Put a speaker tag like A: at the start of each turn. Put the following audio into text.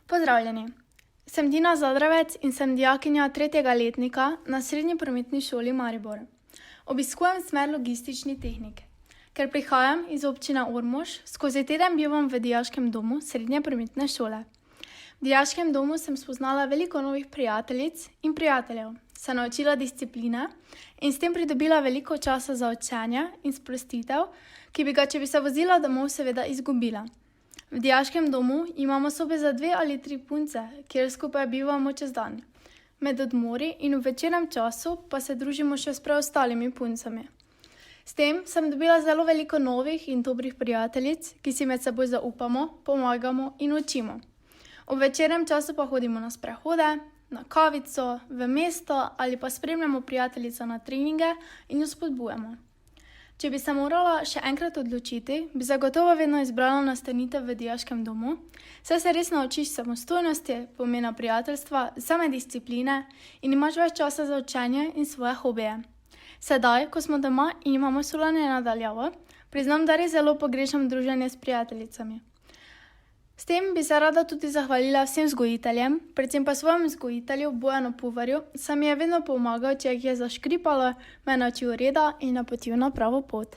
A: Pozdravljeni, sem Tina Zadravec in sem dijakinja 3. letnika na Srednji prometni šoli Maribor. Obiskujem smer logistični tehnik. Ker prihajam iz občine Ormož, skozi teden bivam v dijaškem domu Srednje prometne šole. V dijaškem domu sem spoznala veliko novih prijateljic in prijateljev, se naučila discipline in s tem pridobila veliko časa za učenje in sprostitev, ki bi ga, če bi se vozila domov, seveda izgubila. V dijaškem domu imamo sobe za 2 ali 3 punce, kjer skupaj bivamo čez dan. Med odmori in v večernem času pa se družimo še s preostalimi puncami. S tem sem dobila zelo veliko novih in dobrih prijateljic, ki si med seboj zaupamo, pomagamo in učimo. V večernem času pa hodimo na sprehode, na kavico, v mesto ali pa spremljamo prijateljico na treninge in jo spodbujamo. Če bi se morala še enkrat odločiti, bi zagotovo vedno izbrala nastanitev v dijaškem domu, saj se res naučiš samostojnosti, pomena prijateljstva, samodiscipline in imaš več časa za učenje in svoje hobije. Sedaj, ko smo doma in imamo šolanje na daljavo, priznam, da res zelo pogrešam druženje s prijateljicami. S tem bi se rada tudi zahvalila vsem vzgojiteljem, predvsem pa svojemu vzgojitelju Bojanu Puvarju, saj mi je vedno pomagal, če jih je zaškripalo, me naučil reda in napotil na pravo pot.